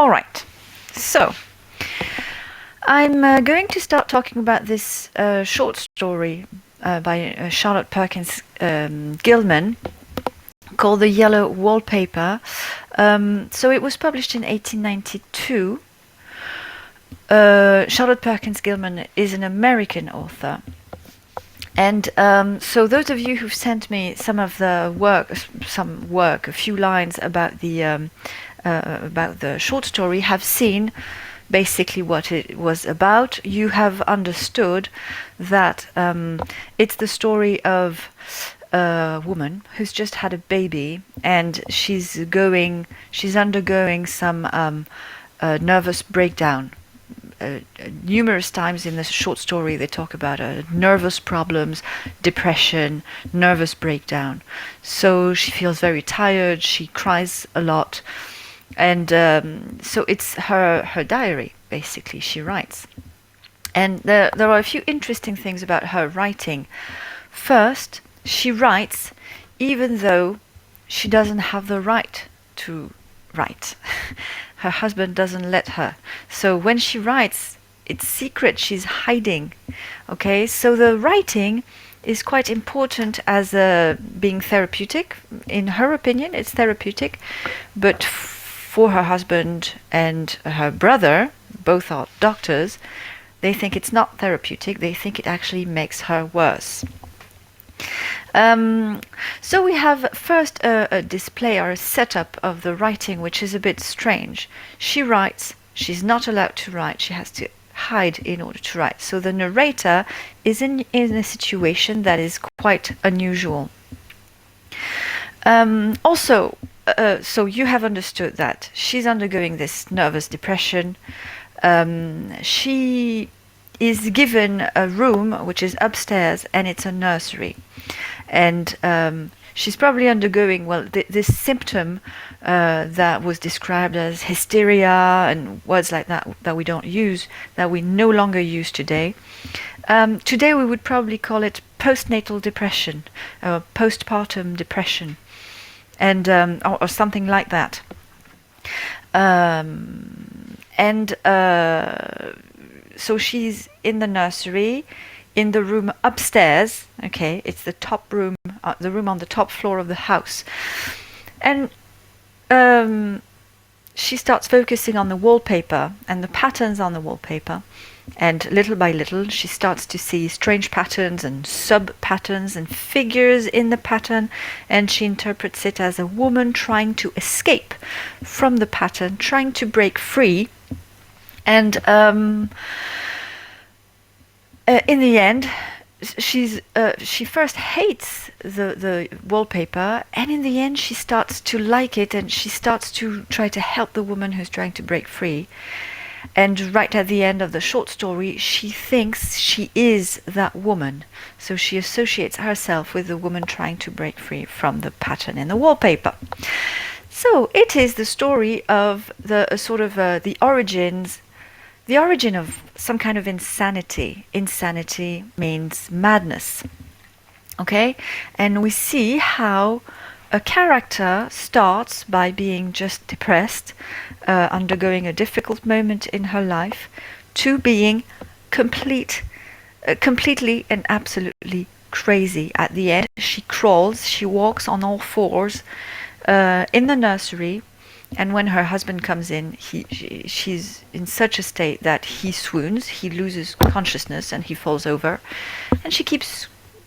All right, so I'm going to start talking about this short story by Charlotte Perkins Gilman called The Yellow Wallpaper. So it was published in 1892. Charlotte Perkins Gilman is an American author. And so those of you who've sent me some work, a few lines about the short story, have seen basically what it was about. You have understood that it's the story of a woman who's just had a baby, and she's undergoing some nervous breakdown. Numerous times in this short story they talk about nervous problems, depression, nervous breakdown. So she feels very tired, she cries a lot, and so it's her diary, basically. She writes. And there are a few interesting things about her writing. First, she writes even though she doesn't have the right to write. Her husband doesn't let her. So when she writes, it's secret, she's hiding. Okay, so the writing is quite important as being therapeutic. In her opinion, it's therapeutic, but for her husband and her brother, both are doctors, they think it's not therapeutic. They think it actually makes her worse. So we have first a display or a setup of the writing, which is a bit strange. She writes, she's not allowed to write, she has to hide in order to write. So the narrator is in a situation that is quite unusual. Also, so you have understood that she's undergoing this nervous depression. She is given a room which is upstairs, and it's a nursery. And she's probably undergoing, this symptom that was described as hysteria and words like that we don't use, that we no longer use today. Today we would probably call it postnatal depression, or postpartum depression, and or something like that. So she's in the nursery, in the room upstairs. Okay, it's the top room, the room on the top floor of the house. And she starts focusing on the wallpaper and the patterns on the wallpaper. And little by little, she starts to see strange patterns and sub-patterns and figures in the pattern. And she interprets it as a woman trying to escape from the pattern, trying to break free. And in the end, she first hates the wallpaper, and in the end she starts to like it, and she starts to try to help the woman who's trying to break free. And right at the end of the short story, she thinks she is that woman. So she associates herself with the woman trying to break free from the pattern in the wallpaper. So it is the story of the origin of some kind of insanity. Insanity means madness. Okay? And we see how a character starts by being just depressed, undergoing a difficult moment in her life, to being completely and absolutely crazy. At the end, she crawls, she walks on all fours in the nursery. And when her husband comes in, she's in such a state that he swoons, he loses consciousness, and he falls over. And she keeps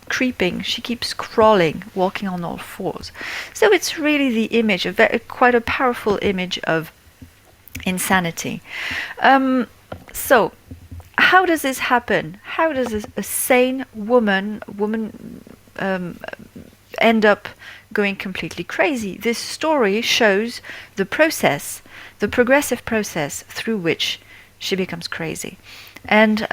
creeping, she keeps crawling, walking on all fours. So it's really the image, quite a powerful image of insanity. So how does this happen? How does a sane woman end up going completely crazy? This story shows the process, the progressive process through which she becomes crazy. And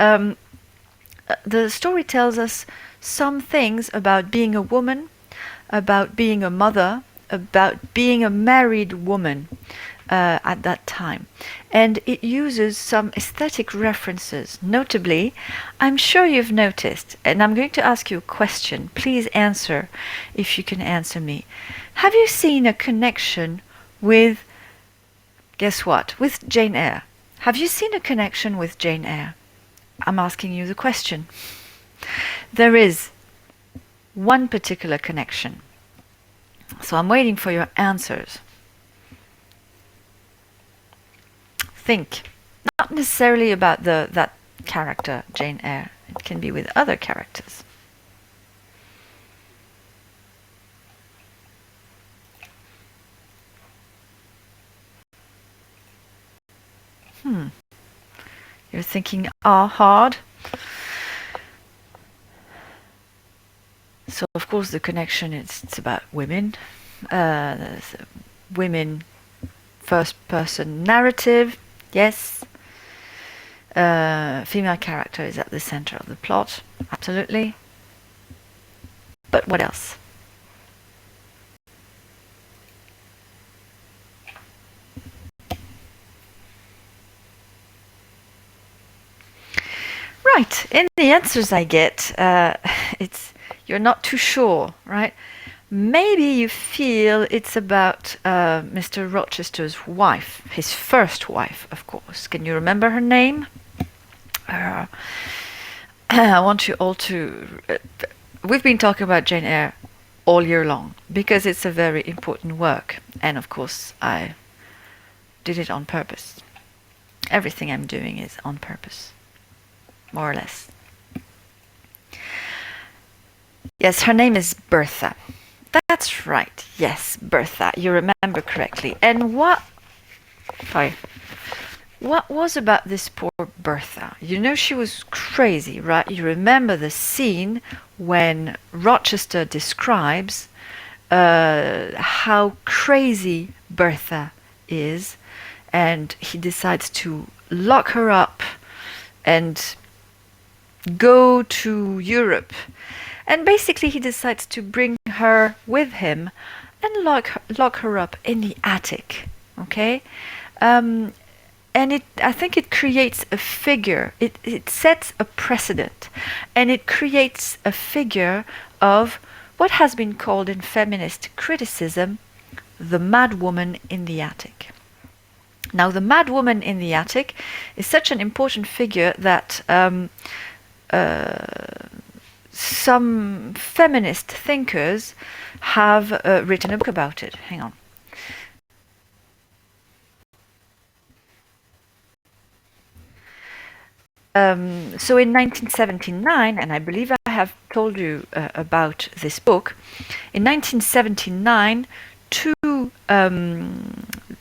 the story tells us some things about being a woman, about being a mother, about being a married woman at that time. And it uses some aesthetic references. Notably, I'm sure you've noticed, and I'm going to ask you a question. Please answer if you can answer me. Have you seen a connection with guess what? With Jane Eyre. Have you seen a connection with Jane Eyre? I'm asking you the question. There is one particular connection. So I'm waiting for your answers. Think. Not necessarily about that character, Jane Eyre. It can be with other characters. You're thinking, hard. So of course the connection it's about women. There's a women first person narrative, yes. Female character is at the center of the plot, absolutely. But what else? Right, in the answers I get, you're not too sure, right? Maybe you feel it's about Mr. Rochester's wife, his first wife, of course. Can you remember her name? I want you all to... we've been talking about Jane Eyre all year long, because it's a very important work. And of course, I did it on purpose. Everything I'm doing is on purpose, more or less. Yes, her name is Bertha. That's right. Yes, Bertha. You remember correctly. And what was about this poor Bertha? You know she was crazy, right? You remember the scene when Rochester describes how crazy Bertha is, and he decides to lock her up and go to Europe. And basically he decides to bring her with him and lock her up in the attic. Okay? And I think it creates a figure. It sets a precedent. And it creates a figure of what has been called in feminist criticism the mad woman in the attic. Now, the mad woman in the attic is such an important figure that some feminist thinkers have written a book about it. Hang on. So in 1979, and I believe I have told you about this book, in 1979, two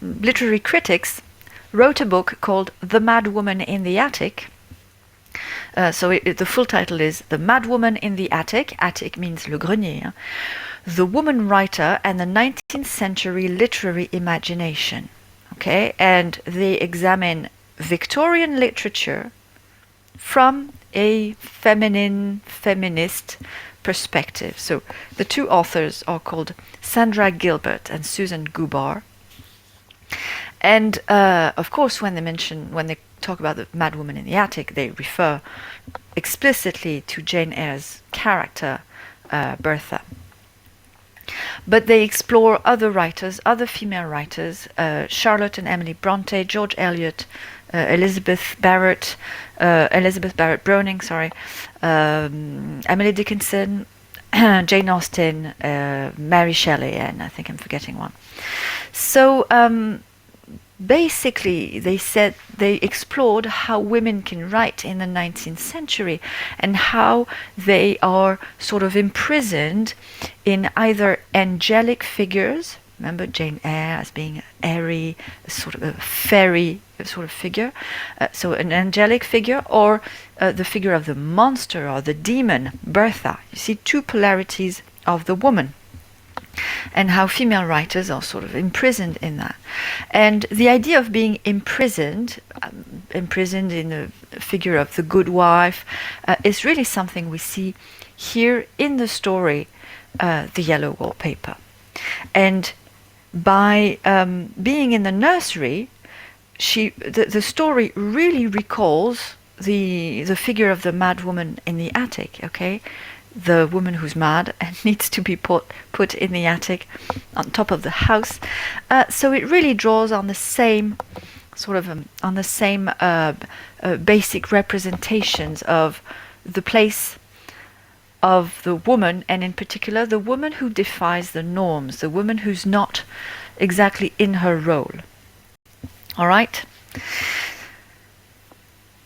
literary critics wrote a book called The Mad Woman in the Attic. The full title is The Mad Woman in the Attic. Attic means le grenier. Hein? The Woman Writer and the 19th Century Literary Imagination. Okay, and they examine Victorian literature from a feminist perspective. So the two authors are called Sandra Gilbert and Susan Gubar. And of course, when they talk about the Mad Woman in the Attic, they refer explicitly to Jane Eyre's character, Bertha. But they explore other writers, other female writers, Charlotte and Emily Bronte, George Eliot, Elizabeth Barrett Browning, Emily Dickinson, Jane Austen, Mary Shelley, and I think I'm forgetting one. So basically, they explored how women can write in the 19th century and how they are sort of imprisoned in either angelic figures. Remember Jane Eyre as being airy, sort of a fairy sort of figure. So an angelic figure, or the figure of the monster or the demon, Bertha. You see two polarities of the woman, and how female writers are sort of imprisoned in that. And the idea of being imprisoned in the figure of the good wife, is really something we see here in the story, The Yellow Wallpaper. And by being in the nursery, the story really recalls the figure of the mad woman in the attic. Okay, the woman who's mad and needs to be put in the attic on top of the house. So it really draws on the same basic representations of the place of the woman, and in particular the woman who defies the norms, the woman who's not exactly in her role. All right?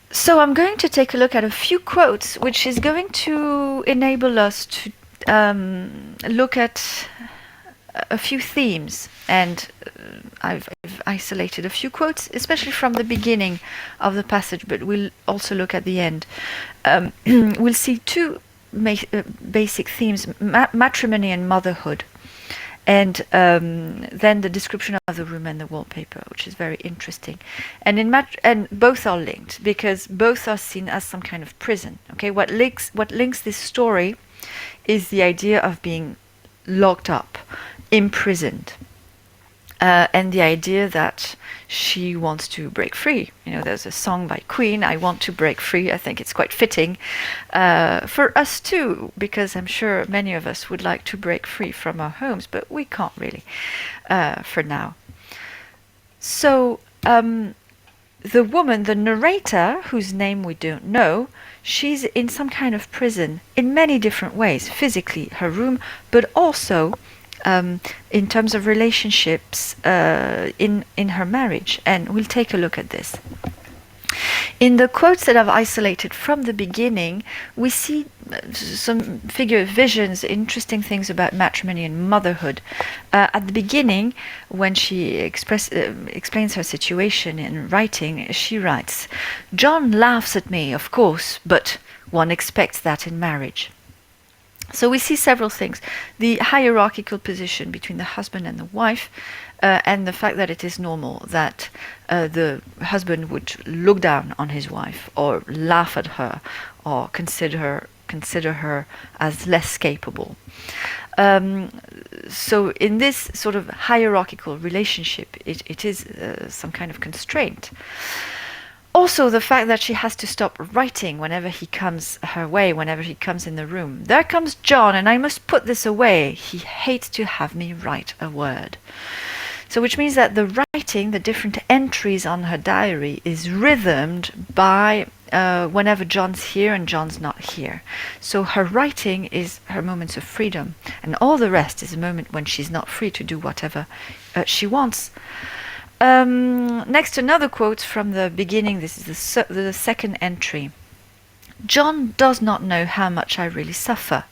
So I'm going to take a look at a few quotes, which is going to enable us to look at a few themes. And I've isolated a few quotes, especially from the beginning of the passage, but we'll also look at the end. We'll see two basic themes: matrimony and motherhood, and then the description of the room and the wallpaper, which is very interesting. And and both are linked because both are seen as some kind of prison. Okay, what links this story is the idea of being locked up, imprisoned, and the idea that she wants to break free. You know, there's a song by Queen, "I Want to Break Free." I think it's quite fitting for us too, because I'm sure many of us would like to break free from our homes, but we can't really for now. So the woman, the narrator, whose name we don't know, she's in some kind of prison in many different ways. Physically, her room, but also in terms of relationships in her marriage. And we'll take a look at this. In the quotes that I've isolated from the beginning, we see some visions, interesting things about matrimony and motherhood. At the beginning, when she explains her situation in writing, she writes, "John laughs at me, of course, but one expects that in marriage." So we see several things: the hierarchical position between the husband and the wife, and the fact that it is normal that the husband would look down on his wife, or laugh at her, or consider her as less capable. So in this sort of hierarchical relationship, it is some kind of constraint. Also, the fact that she has to stop writing whenever he comes her way, whenever he comes in the room. "There comes John, and I must put this away. He hates to have me write a word." So which means that the writing, the different entries on her diary, is rhythmed by whenever John's here and John's not here. So her writing is her moments of freedom, and all the rest is a moment when she's not free to do whatever she wants. Next, another quote from the beginning. This is the second entry. "John does not know how much I really suffer.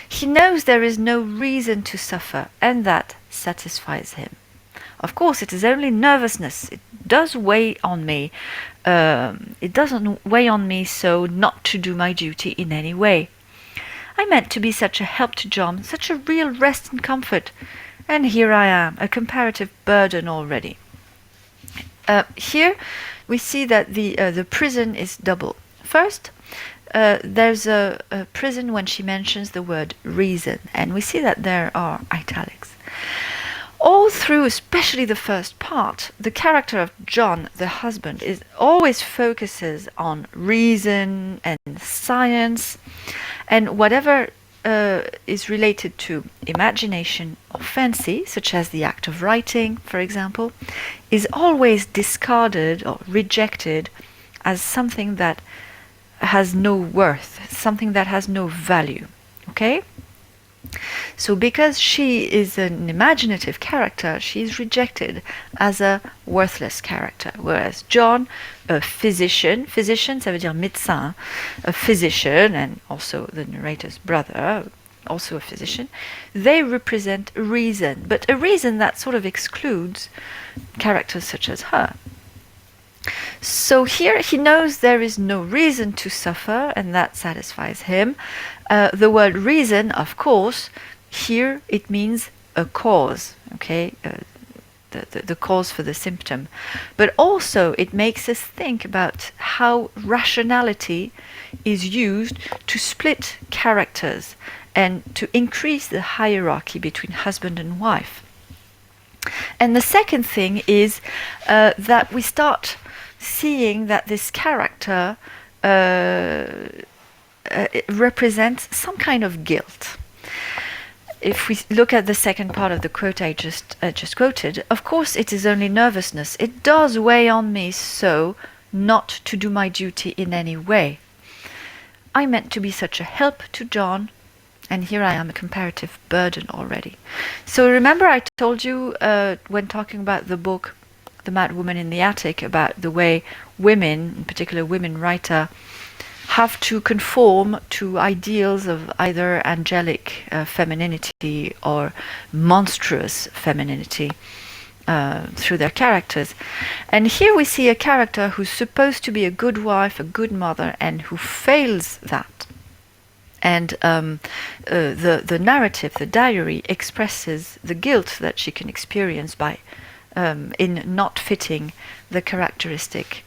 He knows there is no reason to suffer, and that satisfies him. Of course, it is only nervousness. It does weigh on me. It doesn't weigh on me so not to do my duty in any way. I meant to be such a help to John, such a real rest and comfort, and here I am, a comparative burden already." Here we see that the prison is double. First, there's a prison when she mentions the word reason, and we see that there are italics. All through, especially the first part, the character of John, the husband, always focuses on reason and science, and whatever is related to imagination or fancy, such as the act of writing, for example, is always discarded or rejected as something that has no worth, something that has no value. Okay? So because she is an imaginative character, she is rejected as a worthless character. Whereas John, a physician, ça veut dire médecin, a physician, and also the narrator's brother, also a physician, they represent reason, but a reason that sort of excludes characters such as her. So here he knows there is no reason to suffer, and that satisfies him. The word reason, of course, here it means a cause, okay, the cause for the symptom. But also it makes us think about how rationality is used to split characters and to increase the hierarchy between husband and wife. And the second thing is that we start seeing that this character it represents some kind of guilt. If we look at the second part of the quote I just quoted, of course it is only nervousness. It does weigh on me so not to do my duty in any way. I meant to be such a help to John, and here I am a comparative burden already. So remember I told you when talking about the book The Mad Woman in the Attic about the way women, in particular women writer, have to conform to ideals of either angelic femininity or monstrous femininity through their characters. And here we see a character who's supposed to be a good wife, a good mother, and who fails that. And the narrative, the diary, expresses the guilt that she can experience by in not fitting the characteristic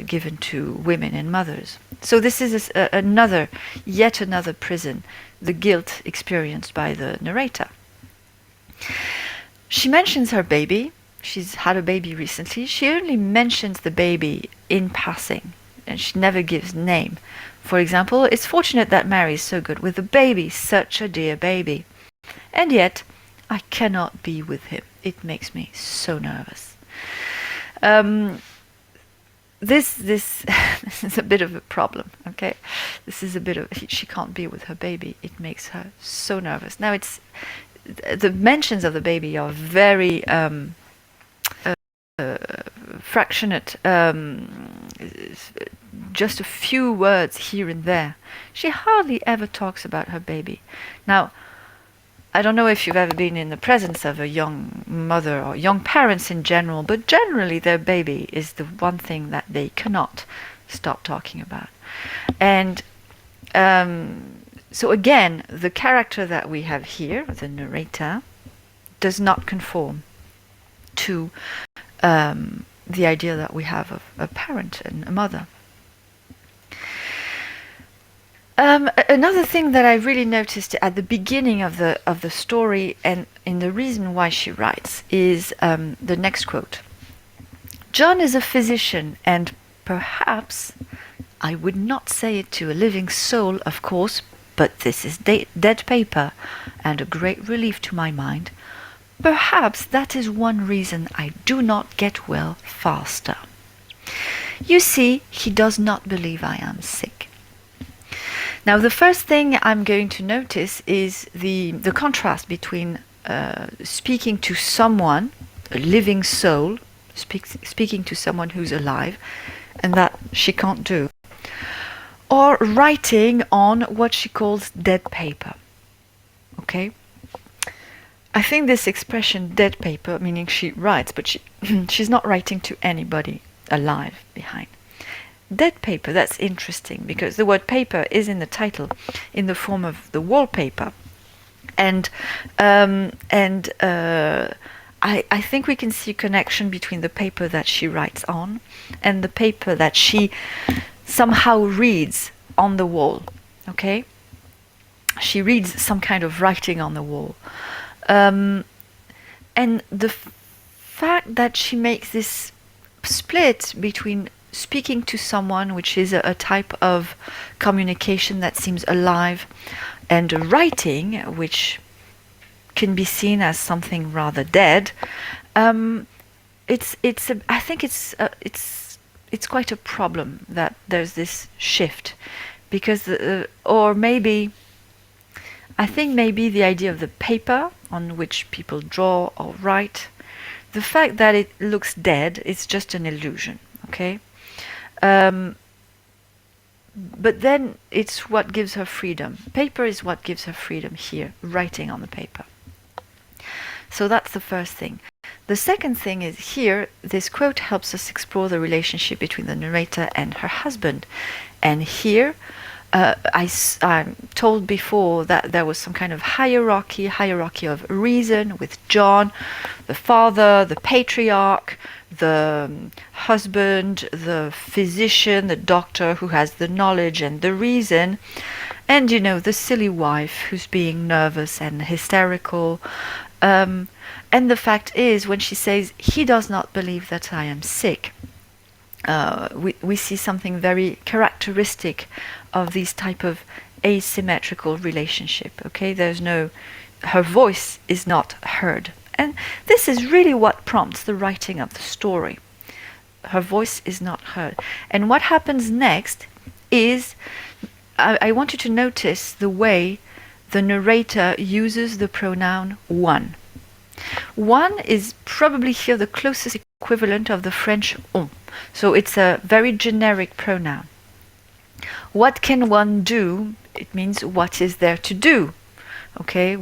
given to women and mothers. So this is yet another prison, the guilt experienced by the narrator. She mentions her baby. She's had a baby recently. She only mentions the baby in passing, and she never gives name. For example, it's fortunate that Mary is so good with the baby, such a dear baby. And yet, I cannot be with him. It makes me so nervous. This is a bit of a problem, okay? This is a bit of, she can't be with her baby. It makes her so nervous. Now, the mentions of the baby are very fractionate, just a few words here and there. She hardly ever talks about her baby. Now, I don't know if you've ever been in the presence of a young mother or young parents in general, but generally their baby is the one thing that they cannot stop talking about. And so again, the character that we have here, the narrator, does not conform to the idea that we have of a parent and a mother. Another thing that I really noticed at the beginning of the story and in the reason why she writes is the next quote. John is a physician, and perhaps, I would not say it to a living soul, of course, but this is dead paper and a great relief to my mind. Perhaps that is one reason I do not get well faster. You see, he does not believe I am sick. Now, the first thing I'm going to notice is the contrast between speaking to someone, a living soul, speaking to someone who's alive, and that she can't do, or writing on what she calls dead paper. Okay? I think this expression, dead paper, meaning she writes, but she's not writing to anybody alive behind. Dead paper, that's interesting because the word paper is in the title in the form of the wallpaper. And I think we can see a connection between the paper that she writes on and the paper that she somehow reads on the wall. Okay? She reads some kind of writing on the wall. And the fact that she makes this split between speaking to someone, which is a type of communication that seems alive, and writing, which can be seen as something rather dead. I think it's quite a problem that there's this shift, because or maybe I think maybe the idea of the paper on which people draw or write, the fact that it looks dead, it's just an illusion. Okay. But then it's what gives her freedom. Paper is what gives her freedom here, writing on the paper. So that's the first thing. The second thing is here, this quote helps us explore the relationship between the narrator and her husband. And here, I'm told before that there was some kind of hierarchy of reason with John, the father, the patriarch, the husband, the physician, the doctor who has the knowledge and the reason, and the silly wife who's being nervous and hysterical. And the fact is, when she says, he does not believe that I am sick, we see something very characteristic of this type of asymmetrical relationship. Okay, her voice is not heard, and this is really what prompts the writing of the story. Her voice is not heard, and what happens next is I want you to notice the way the narrator uses the pronoun one. One is probably here the closest equivalent of the French on. So it's a very generic pronoun. What can one do? It means what is there to do? Okay,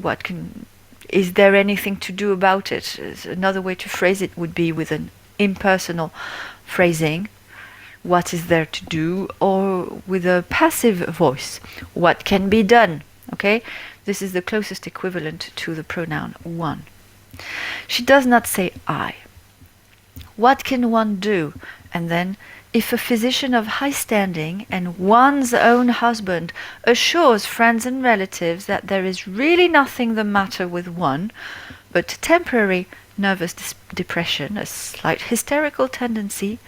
is there anything to do about it? Another way to phrase it would be with an impersonal phrasing. What is there to do? Or with a passive voice. What can be done? Okay, this is the closest equivalent to the pronoun one. She does not say I. What can one do? And then, if a physician of high standing and one's own husband assures friends and relatives that there is really nothing the matter with one, but temporary nervous depression, a slight hysterical tendency,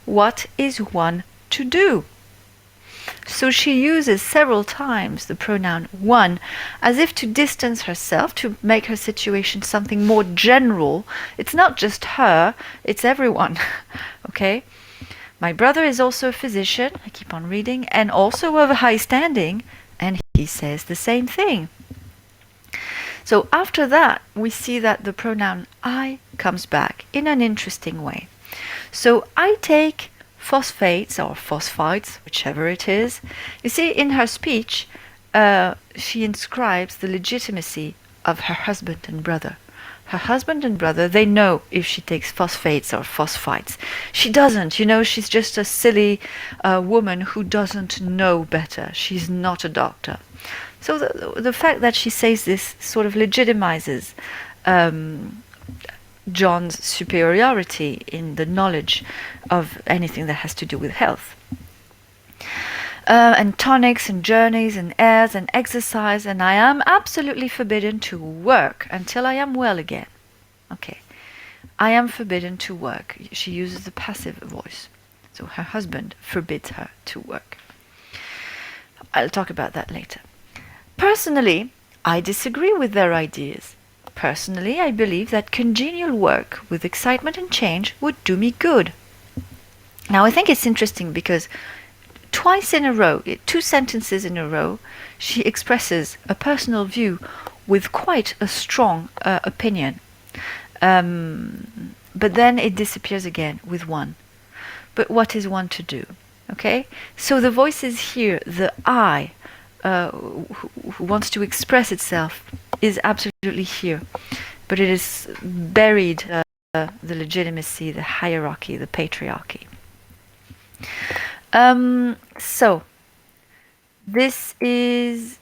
what is one to do? So she uses several times the pronoun one as if to distance herself, to make her situation something more general. It's not just her, it's everyone. Okay? My brother is also a physician, I keep on reading, and also of high standing, and he says the same thing. So after that, we see that the pronoun I comes back in an interesting way. So I take phosphates or phosphites, whichever it is. You see, in her speech, she inscribes the legitimacy of her husband and brother. Her husband and brother, they know if she takes phosphates or phosphites. She doesn't, she's just a silly woman who doesn't know better. She's not a doctor. So the fact that she says this sort of legitimizes John's superiority in the knowledge of anything that has to do with health. And tonics and journeys and airs and exercise, and I am absolutely forbidden to work until I am well again. Okay, I am forbidden to work. She uses the passive voice. So her husband forbids her to work. I'll talk about that later. Personally, I disagree with their ideas. Personally, I believe that congenial work with excitement and change would do me good. Now, I think it's interesting because twice in a row, 2 sentences in a row, she expresses a personal view with quite a strong opinion. But then it disappears again with one. But what is one to do? Okay? So the voice is here, the I, who wants to express itself, is absolutely here, but it is buried the legitimacy, the hierarchy, the patriarchy. So this is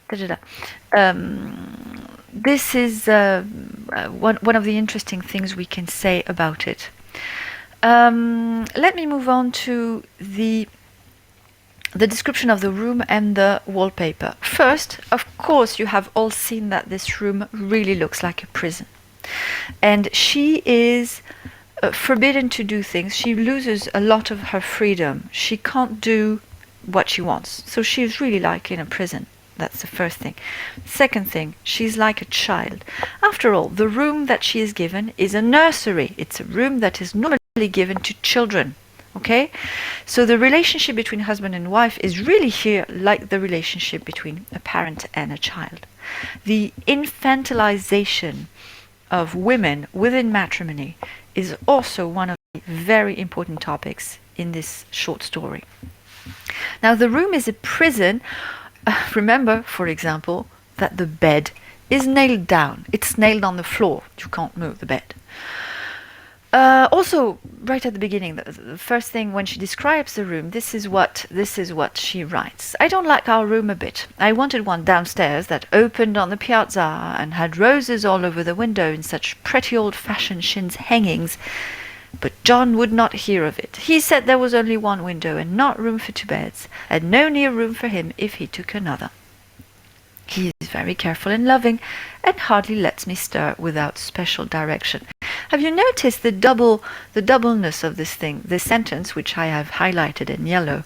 this is one of the interesting things we can say about it. Let me move on to the description of the room and the wallpaper. First, of course, you have all seen that this room really looks like a prison. And she is forbidden to do things. She loses a lot of her freedom. She can't do what she wants. So she's really like in a prison. That's the first thing. Second thing, she's like a child. After all, the room that she is given is a nursery. It's a room that is normally given to children. Okay, so the relationship between husband and wife is really here like the relationship between a parent and a child. The infantilization of women within matrimony is also one of the very important topics in this short story. Now, the room is a prison. Remember, for example, that the bed is nailed down. It's nailed on the floor. You can't move the bed. Also, right at the beginning, the first thing when she describes the room, this is what she writes. I don't like our room a bit. I wanted one downstairs that opened on the piazza and had roses all over the window in such pretty old-fashioned chintz hangings. But John would not hear of it. He said there was only one window and not room for 2 beds, and no near room for him if he took another. He is very careful and loving, and hardly lets me stir without special direction. Have you noticed the doubleness of this thing? This sentence, which I have highlighted in yellow,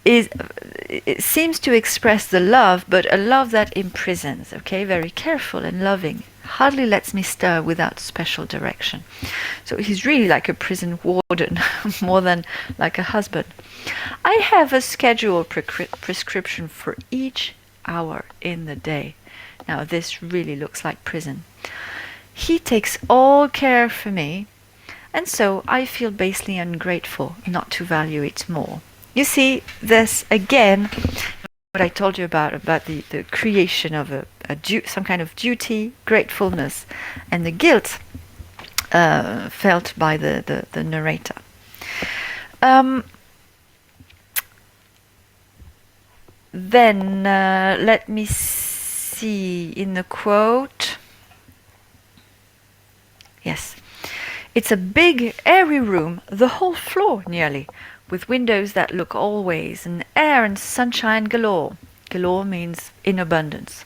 it seems to express the love, but a love that imprisons. Okay, very careful and loving. Hardly lets me stir without special direction. So he's really like a prison warden, more than like a husband. I have a scheduled prescription for each hour in the day. Now this really looks like prison. He takes all care for me, and so I feel basely ungrateful not to value it more. You see, this again, what I told you about the creation of some kind of duty, gratefulness, and the guilt felt by the narrator. Then let me see in the quote. Yes. It's a big, airy room, the whole floor nearly, with windows that look all ways, and air and sunshine galore. Galore means in abundance.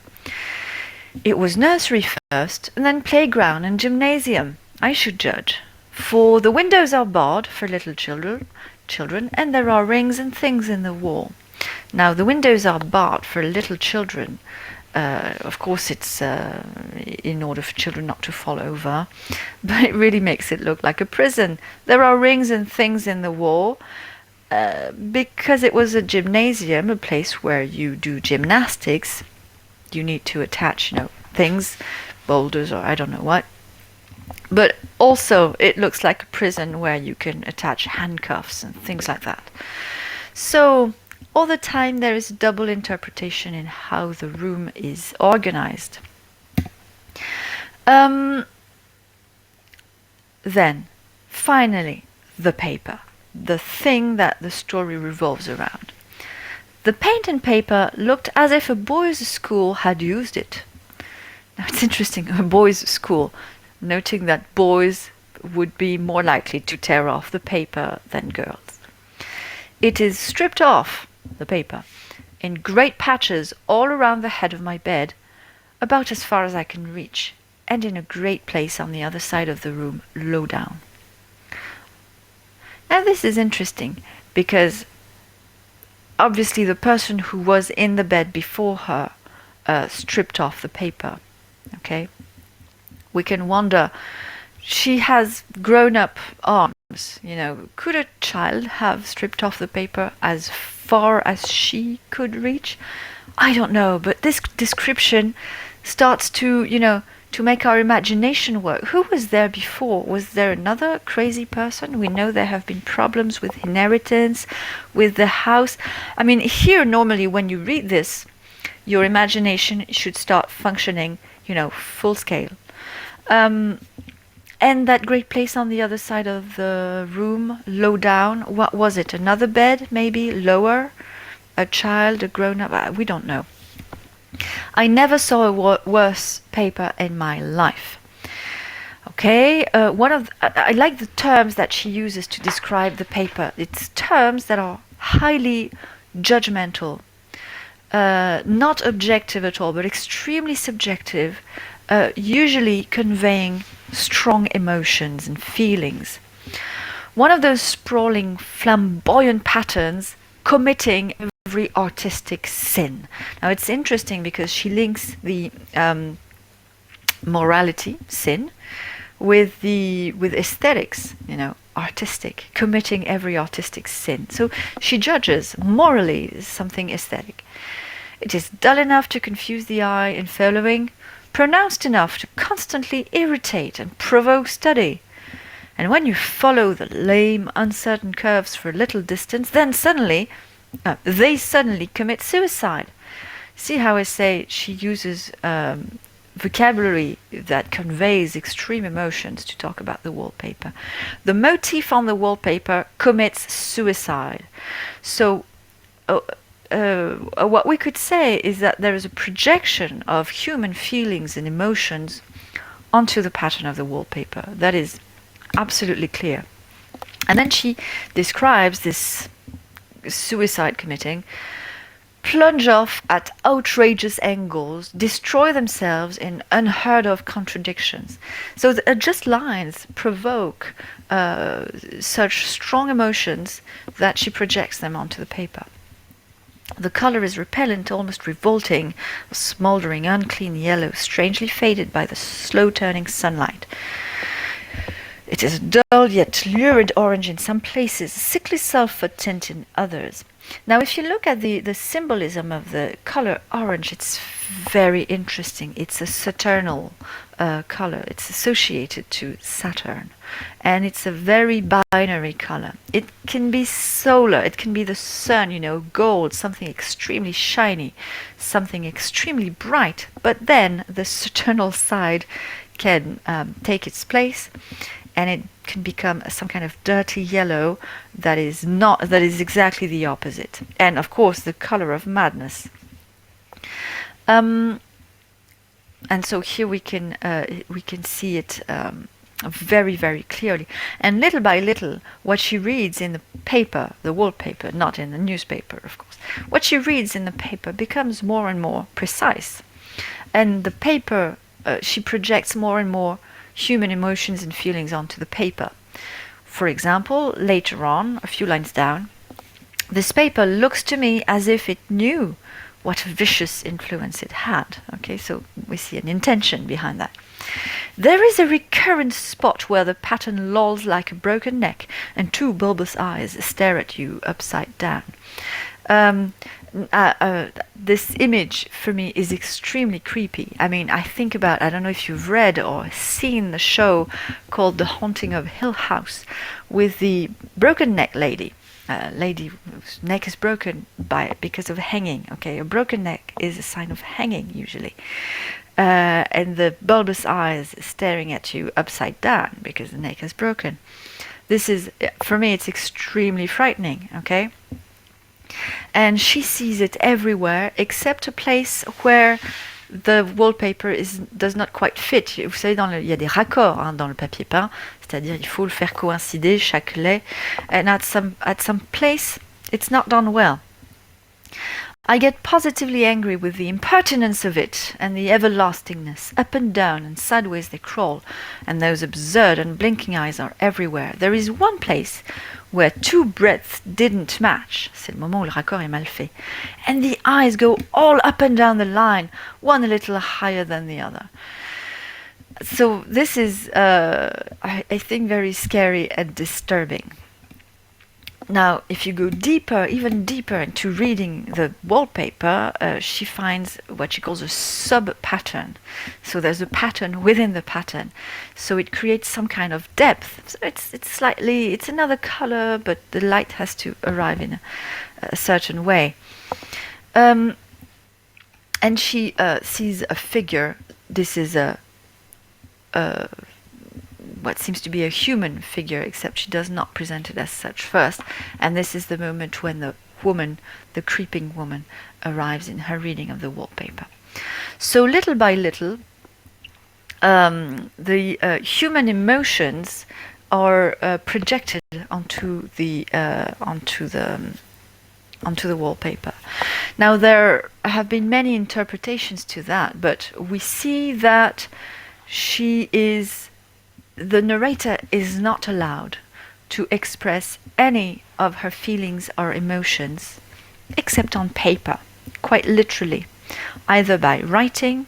It was nursery first, and then playground and gymnasium, I should judge, for the windows are barred for little children, and there are rings and things in the wall. Now, the windows are barred for little children. Of course, it's in order for children not to fall over, but it really makes it look like a prison. There are rings and things in the wall because it was a gymnasium, a place where you do gymnastics. You need to attach, things, boulders or I don't know what. But also, it looks like a prison where you can attach handcuffs and things like that. So, all the time there is double interpretation in how the room is organized. Then, finally, the paper, the thing that the story revolves around. The paint and paper looked as if a boys' school had used it. Now it's interesting, a boys' school, noting that boys would be more likely to tear off the paper than girls. It is stripped off, the paper, in great patches all around the head of my bed, about as far as I can reach, and in a great place on the other side of the room, low down. Now this is interesting, because obviously the person who was in the bed before her stripped off the paper. Okay? We can wonder, she has grown-up arms. Could a child have stripped off the paper as far as she could reach? I don't know, but this description starts to make our imagination work. Who was there before? Was there another crazy person? We know there have been problems with inheritance, with the house. I mean, here normally when you read this, your imagination should start functioning, full scale. And that great place on the other side of the room, low down, what was it? Another bed, maybe lower? A child, a grown-up? We don't know. I never saw a worse paper in my life. Okay, I like the terms that she uses to describe the paper. It's terms that are highly judgmental, not objective at all, but extremely subjective, usually conveying strong emotions and feelings. One of those sprawling, flamboyant patterns committing every artistic sin. Now it's interesting because she links the morality, sin, with aesthetics, artistic, committing every artistic sin. So she judges morally something aesthetic. It is dull enough to confuse the eye in following, pronounced enough to constantly irritate and provoke study. And when you follow the lame, uncertain curves for a little distance, then they suddenly commit suicide. See how I say she uses vocabulary that conveys extreme emotions to talk about the wallpaper. The motif on the wallpaper commits suicide. So what we could say is that there is a projection of human feelings and emotions onto the pattern of the wallpaper. That is absolutely clear. And then she describes this suicide committing plunge off at outrageous angles, destroy themselves in unheard of contradictions. So the just lines provoke such strong emotions that she projects them onto the paper. The color is repellent, almost revolting, a smouldering, unclean yellow, strangely faded by the slow-turning sunlight. It is a dull yet lurid orange in some places, a sickly sulphur tint in others. Now, if you look at the symbolism of the color orange, it's very interesting. It's a Saturnal color. It's associated to Saturn. And it's a very binary color. It can be solar. It can be the sun, gold, something extremely shiny, something extremely bright. But then the Saturnal side can take its place, and it can become some kind of dirty yellow that is exactly the opposite. And of course, the color of madness. And so here we can see it very, very clearly. And little by little, what she reads in the paper, the wallpaper, not in the newspaper, of course, what she reads in the paper becomes more and more precise. And the paper, she projects more and more human emotions and feelings onto the paper. For example, later on, a few lines down, this paper looks to me as if it knew what a vicious influence it had. Okay, so we see an intention behind that. There is a recurrent spot where the pattern lolls like a broken neck and two bulbous eyes stare at you upside down. This image for me is extremely creepy. I mean, I don't know if you've read or seen the show called The Haunting of Hill House with the broken neck lady. Lady whose neck is broken because of hanging. Okay, a broken neck is a sign of hanging usually. And the bulbous eyes staring at you upside down because the neck is broken. This is, for me, it's extremely frightening, okay? And she sees it everywhere except a place where the wallpaper does not quite fit. Vous savez, il y a des raccords dans le papier peint, c'est-à-dire il faut le faire coïncider chaque lait, and at some place it's not done well. I get positively angry with the impertinence of it and the everlastingness. Up and down and sideways they crawl, and those absurd and blinking eyes are everywhere. There is one place where two breadths didn't match. C'est le moment où le raccord est mal fait. And the eyes go all up and down the line, one a little higher than the other. So this is, I think, very scary and disturbing. Now, if you go deeper, even deeper into reading the wallpaper, she finds what she calls a sub-pattern. So there's a pattern within the pattern. So it creates some kind of depth. So it's another color, but the light has to arrive in a certain way. And she sees a figure. This is what seems to be a human figure, except she does not present it as such first. And this is the moment when the woman, the creeping woman, arrives in her reading of the wallpaper. So little by little, the human emotions are projected onto the wallpaper. Now there have been many interpretations to that, but we see that the narrator is not allowed to express any of her feelings or emotions except on paper, quite literally, either by writing,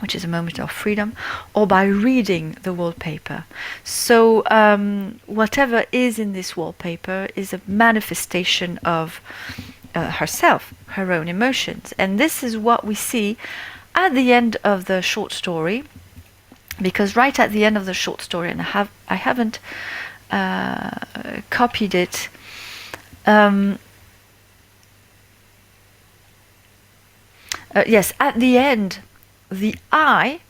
which is a moment of freedom, or by reading the wallpaper. So whatever is in this wallpaper is a manifestation of herself, her own emotions. And this is what we see at the end of the short story, because right at the end of the short story, and I haven't copied it, yes, at the end, the I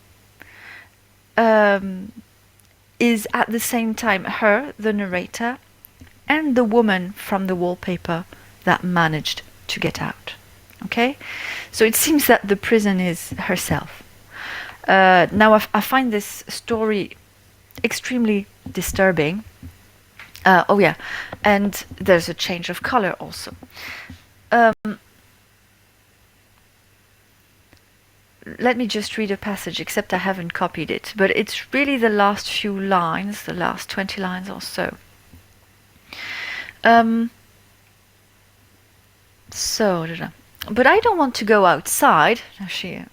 is at the same time her, the narrator, and the woman from the wallpaper that managed to get out. Okay? So it seems that the prison is herself. Now I find this story extremely disturbing. Oh yeah, and there's a change of color also. let me just read a passage, except I haven't copied it, but it's really the last few lines, the last 20 lines or so. But I don't want to go outside. She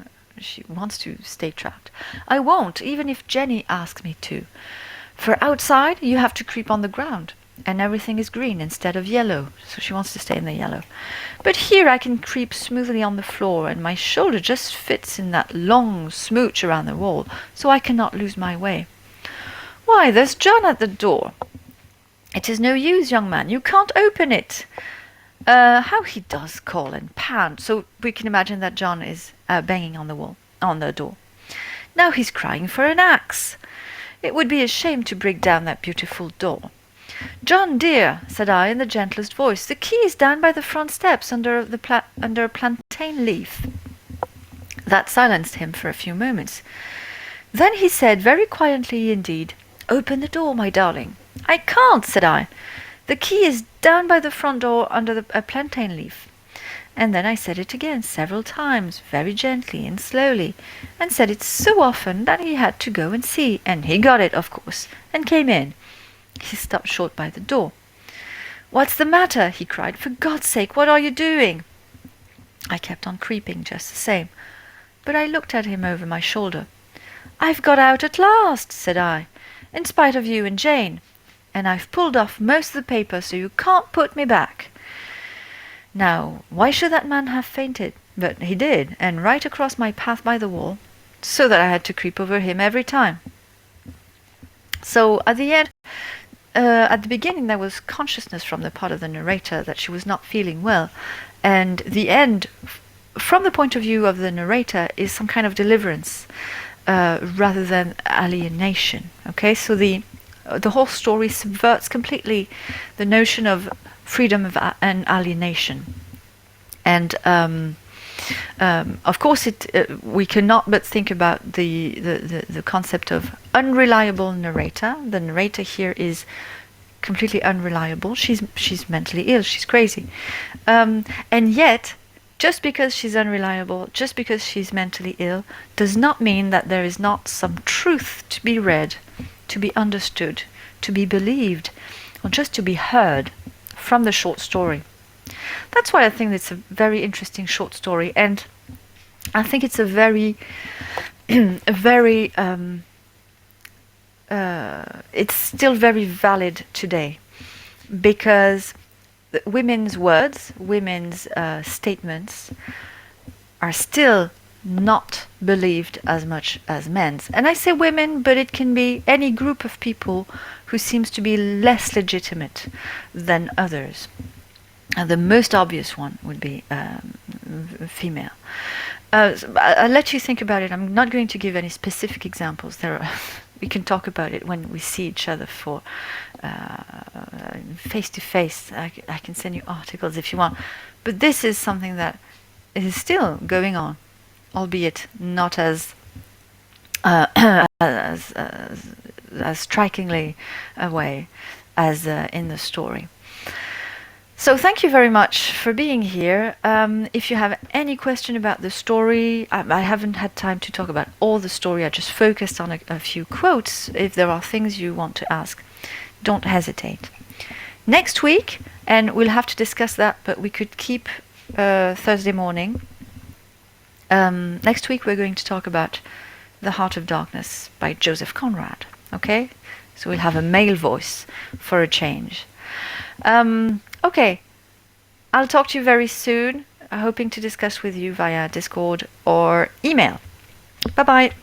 wants to stay trapped. I won't, even if Jenny asks me to. For outside, you have to creep on the ground, and everything is green instead of yellow, so she wants to stay in the yellow. But here I can creep smoothly on the floor, and my shoulder just fits in that long smooch around the wall, so I cannot lose my way. Why, there's John at the door. It is no use, young man, you can't open it. How he does call and pound, so we can imagine that John is banging on the door. Now he's crying for an axe. It would be a shame to break down that beautiful door. John, dear, said I in the gentlest voice, the key is down by the front steps under a plantain leaf. That silenced him for a few moments. Then he said, very quietly indeed, open the door, my darling. I can't, said I. The key is down by the front door under a plantain leaf. And then I said it again several times, very gently and slowly, and said it so often that he had to go and see, and he got it, of course, and came in. He stopped short by the door. What's the matter? He cried. For God's sake, what are you doing? I kept on creeping just the same, but I looked at him over my shoulder. I've got out at last, said I, in spite of you and Jane, and I've pulled off most of the paper so you can't put me back. Now, why should that man have fainted? But he did, and right across my path by the wall, so that I had to creep over him every time. So at the beginning there was consciousness from the part of the narrator that she was not feeling well, and the end, from the point of view of the narrator, is some kind of deliverance rather than alienation. Okay, so the whole story subverts completely the notion of freedom and alienation, and of course we cannot but think about the concept of unreliable narrator. The narrator here is completely unreliable. She's mentally ill, she's crazy, and yet just because she's unreliable, just because she's mentally ill, does not mean that there is not some truth to be read, to be understood, to be believed, or just to be heard from the short story. That's why I think it's a very interesting short story, and I think it's a very it's still very valid today, because women's words, women's statements are still not believed as much as men's. And I say women, but it can be any group of people who seems to be less legitimate than others. The most obvious one would be female. I'll let you think about it. I'm not going to give any specific examples. We can talk about it when we see each other for face to face. I can send you articles if you want. But this is something that is still going on, albeit not as strikingly away as in the story. So thank you very much for being here. If you have any question about the story, I haven't had time to talk about all the story. I just focused on a few quotes. If there are things you want to ask, don't hesitate. Next week, and we'll have to discuss that, but we could keep Thursday morning. Next week we're going to talk about The Heart of Darkness by Joseph Conrad. Okay? So we'll have a male voice for a change. Okay, I'll talk to you very soon, hoping to discuss with you via Discord or email. Bye-bye.